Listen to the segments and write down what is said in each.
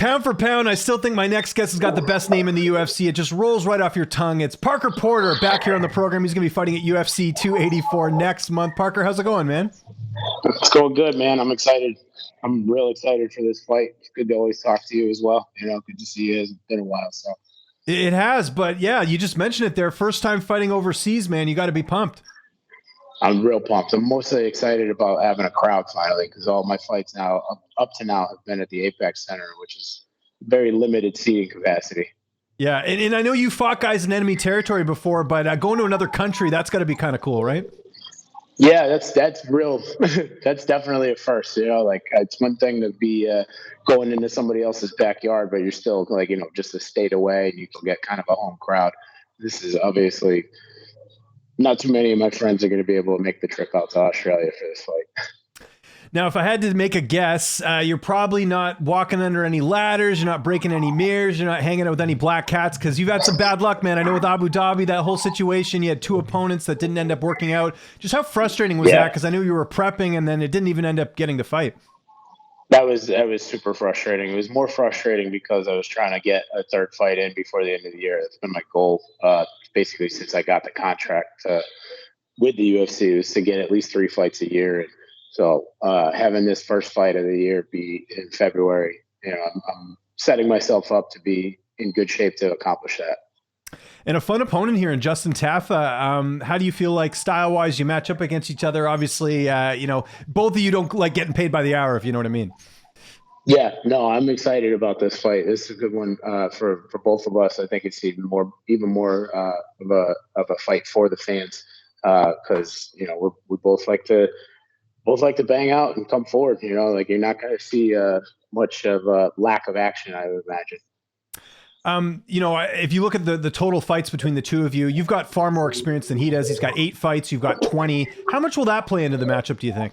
Pound for pound, I still think my next guest has got the best name in the UFC. It just rolls right off your tongue. It's Parker Porter back here on the program. He's going to be fighting at UFC 284 next month. Parker, how's it going, man? It's going good, man. I'm excited. I'm real excited for this fight. It's good to always talk to you as well. Good to see you. It's been a while. So It has, but yeah, you just mentioned it there. First time fighting overseas, man. You got to be pumped. I'm real pumped. I'm mostly excited about having a crowd finally because all my fights now, up to now, have been at the Apex Center, which is very limited seating capacity. Yeah, and I know you fought guys in enemy territory before, but going to another country, that's got to be kind of cool, right? Yeah, that's real. That's definitely a first. It's one thing to be going into somebody else's backyard, but you're still just a state away, and you can get kind of a home crowd. This is obviously not too many of my friends are going to be able to make the trip out to Australia for this fight. Now, if I had to make a guess, you're probably not walking under any ladders, you're not breaking any mirrors, you're not hanging out with any black cats, because you've had some bad luck, man. I know with Abu Dhabi, that whole situation, you had two opponents that didn't end up working out. Just how frustrating was that? Because I knew you were prepping, and then it didn't even end up getting to fight. That was super frustrating. It was more frustrating because I was trying to get a third fight in before the end of the year. That's been my goal, basically, since I got the contract with the UFC, was to get at least 3 fights a year. And so having this first fight of the year be in February, I'm setting myself up to be in good shape to accomplish that. And a fun opponent here in Justin Tafa. How do you feel like style-wise you match up against each other? Obviously, both of you don't like getting paid by the hour, if you know what I mean. Yeah, no, I'm excited about this fight. This is a good one for both of us. I think it's even more of a fight for the fans because we both like to bang out and come forward. You're not going to see much of a lack of action, I would imagine. If you look at the total fights between the two of you, you've got far more experience than he does. He's got 8 fights. You've got 20. How much will that play into the matchup, do you think?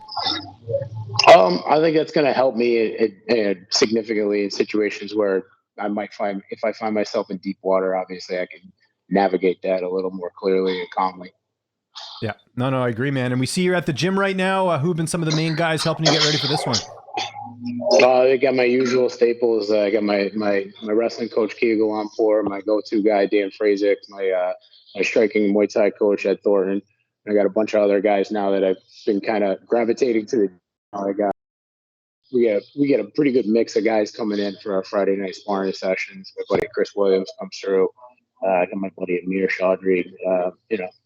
I think that's going to help me significantly in situations where if I find myself in deep water, obviously I can navigate that a little more clearly and calmly. Yeah, no, I agree, man. And we see you're at the gym right now. Who have been some of the main guys helping you get ready for this one? I got my usual staples. I got my wrestling coach, Kegel, on board, my go-to guy, Dan Frazick, my striking Muay Thai coach, Ed Thornton. I got a bunch of other guys now that I've been kind of gravitating to. We get a pretty good mix of guys coming in for our Friday night sparring sessions. My buddy Chris Williams comes through. I got my buddy Amir Chaudhry.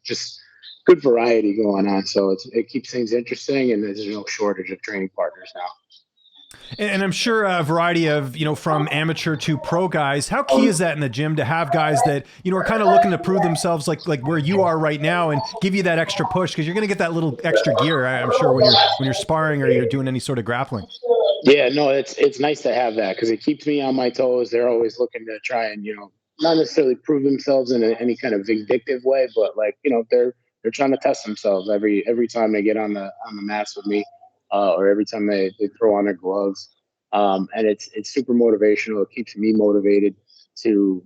Just good variety going on. So it keeps things interesting, and there's no shortage of training partners now. And I'm sure a variety of, from amateur to pro guys. How key is that in the gym to have guys that, are kind of looking to prove themselves like where you are right now and give you that extra push? Because you're going to get that little extra gear, I'm sure, when you're sparring or you're doing any sort of grappling. Yeah, no, it's nice to have that because it keeps me on my toes. They're always looking to try and, not necessarily prove themselves in any kind of vindictive way, but they're trying to test themselves every time they get on the mats with me. Or every time they throw on their gloves. And it's super motivational. It keeps me motivated to,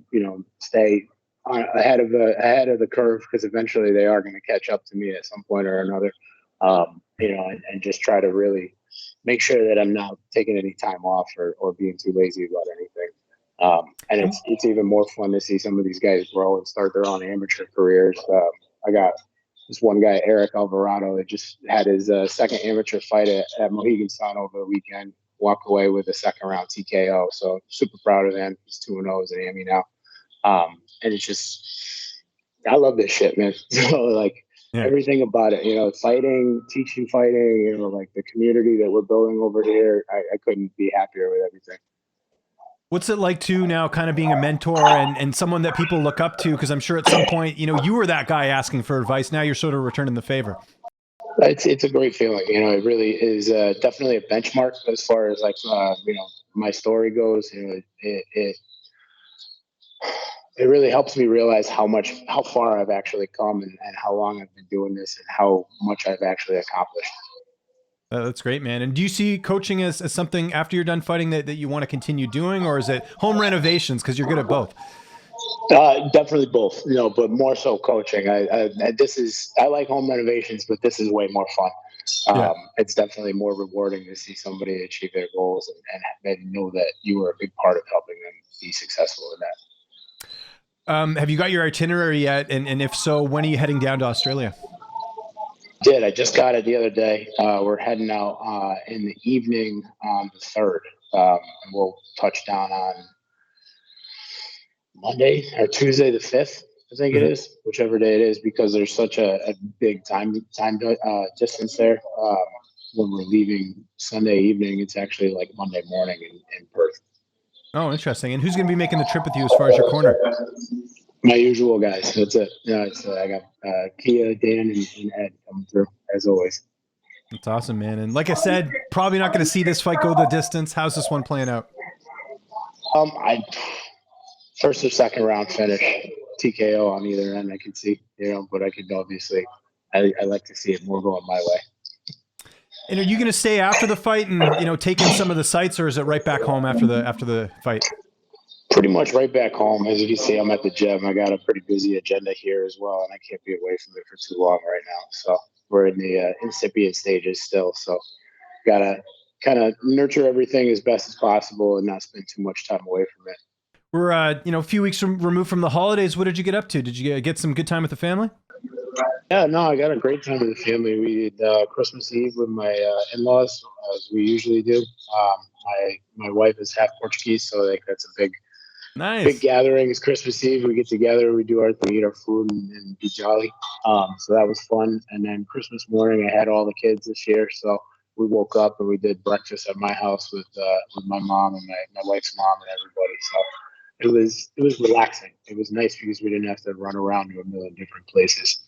stay ahead of the curve because eventually they are going to catch up to me at some point or another. And just try to really make sure that I'm not taking any time off or being too lazy about anything. And it's even more fun to see some of these guys grow and start their own amateur careers. I got this one guy, Eric Alvarado, that just had his second amateur fight at Mohegan Sun over the weekend, walked away with a second round TKO. So super proud of him. He's 2-0 as an AMI now. And it's just, I love this shit, man. So everything about it, fighting, teaching fighting, the community that we're building over here, I couldn't be happier with everything. What's it like to now kind of being a mentor and someone that people look up to? Because I'm sure at some point, you were that guy asking for advice. Now you're sort of returning the favor. It's a great feeling. It really is definitely a benchmark as far as my story goes. It really helps me realize how far I've actually come and how long I've been doing this and how much I've actually accomplished. That's great, man. And do you see coaching as something after you're done fighting that you want to continue doing, or is it home renovations because you're good at both? Definitely both, but more so coaching. I like home renovations, but this is way more fun. Yeah. It's definitely more rewarding to see somebody achieve their goals and know that you were a big part of helping them be successful in that. Have you got your itinerary yet? And if so, when are you heading down to Australia? I just got it the other day. We're heading out in the evening on the 3rd. And we'll touch down on Monday or Tuesday the 5th, I think it is, whichever day it is, because there's such a big time distance there. When we're leaving Sunday evening, it's actually like Monday morning in Perth. Oh, interesting. And who's going to be making the trip with you as far as your corner? My usual guys. That's it. I got Kia, Dan, and Ed coming through as always. That's awesome, man. And like I said, probably not going to see this fight go the distance. How's this one playing out? I first or second round finish, TKO on either end. I can see, but I could obviously. I like to see it more going my way. And are you going to stay after the fight and take in some of the sights, or is it right back home after the fight? Pretty much right back home. As you can see, I'm at the gym. I got a pretty busy agenda here as well, and I can't be away from it for too long right now. So we're in the incipient stages still. So gotta kind of nurture everything as best as possible and not spend too much time away from it. We're a few weeks removed from the holidays. What did you get up to? Did you get some good time with the family? Yeah, no, I got a great time with the family. We did Christmas Eve with my in-laws, as we usually do. My wife is half Portuguese, so that's a big gathering. It's Christmas Eve. We get together, we do our thing, eat our food, and be jolly. So that was fun. And then Christmas morning, I had all the kids this year, so we woke up and we did breakfast at my house with my mom and my wife's mom and everybody. So it was relaxing. It was nice because we didn't have to run around to a million different places.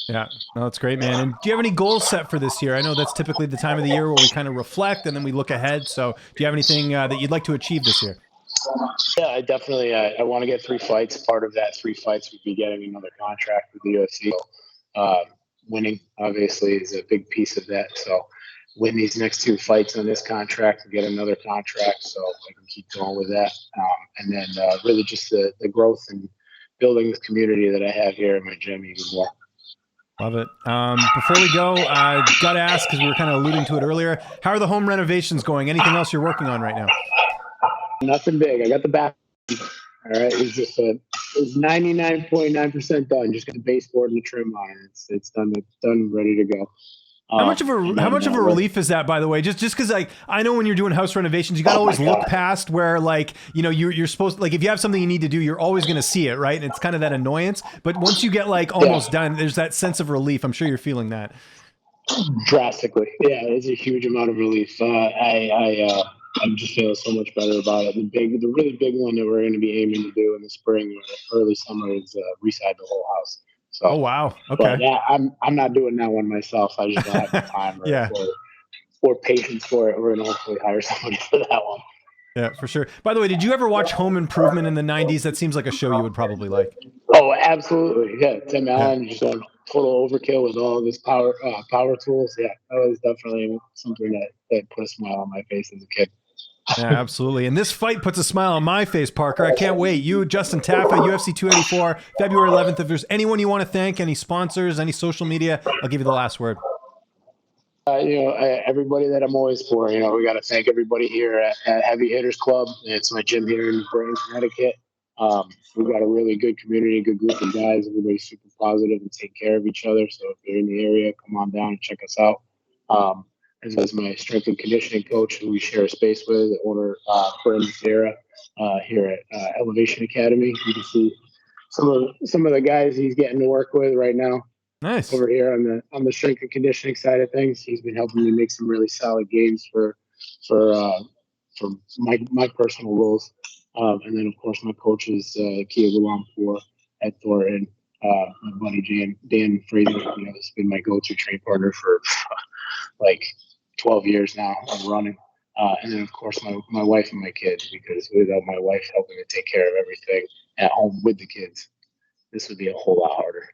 Yeah, no, that's great, man. And do you have any goals set for this year? I know that's typically the time of the year where we kind of reflect and then we look ahead. So do you have anything that you'd like to achieve this year? Yeah, I definitely. I want to get 3 fights. Part of that 3 fights would be getting another contract with the UFC. Winning, obviously, is a big piece of that. So win these next 2 fights on this contract and get another contract so I can keep going with that. And then really just the growth and building the community that I have here in my gym even more. Love it. Before we go, I got to ask, because we were kind of alluding to it earlier, how are the home renovations going? Anything else you're working on right now? Nothing big. I got the bathroom. All right. It's 99.9% done. Just got the baseboard and the trim on it. It's done. It's done, ready to go. How much of a relief is that, by the way? Just because I know when you're doing house renovations, you got to always look past where you're supposed to, if you have something you need to do, you're always going to see it, right? And it's kind of that annoyance. But once you get almost done, there's that sense of relief. I'm sure you're feeling that. Drastically, yeah, it's a huge amount of relief. I'm just feeling so much better about it. The really big one that we're going to be aiming to do in the spring or early summer is reside the whole house. So, oh wow, okay. But yeah, I'm not doing that one myself. I just don't have the time or patience for it. We're going to hopefully hire somebody for that one. Yeah, for sure. By the way, did you ever watch Home Improvement in the 90s? That seems like a show you would probably like. Oh, absolutely. Yeah, Tim Allen just going total overkill with all of his power tools. Yeah, that was definitely something that put a smile on my face as a kid. Yeah, absolutely. And this fight puts a smile on my face, Parker. I can't wait. You, Justin Tafa, UFC 284, February 11th. If there's anyone you want to thank, any sponsors, any social media, I'll give you the last word. Everybody that I'm always for. We got to thank everybody here at Heavy Hitters Club. It's my gym here in Brain, Connecticut. We've got a really good community, good group of guys. Everybody's super positive and take care of each other. So if you're in the area, come on down and check us out. As well as my strength and conditioning coach, who we share a space with, the owner, Brandon Sierra, here at Elevation Academy. You can see some of the guys he's getting to work with right now. Nice. Over here on the strength and conditioning side of things, he's been helping me make some really solid gains for my personal goals. And then of course my coach is Kia Gulampur at Thornton. My buddy Dan Fraser, has been my go-to training partner for like 12 years now of running. And then of course my wife and my kids, because without my wife helping to take care of everything at home with the kids, this would be a whole lot harder.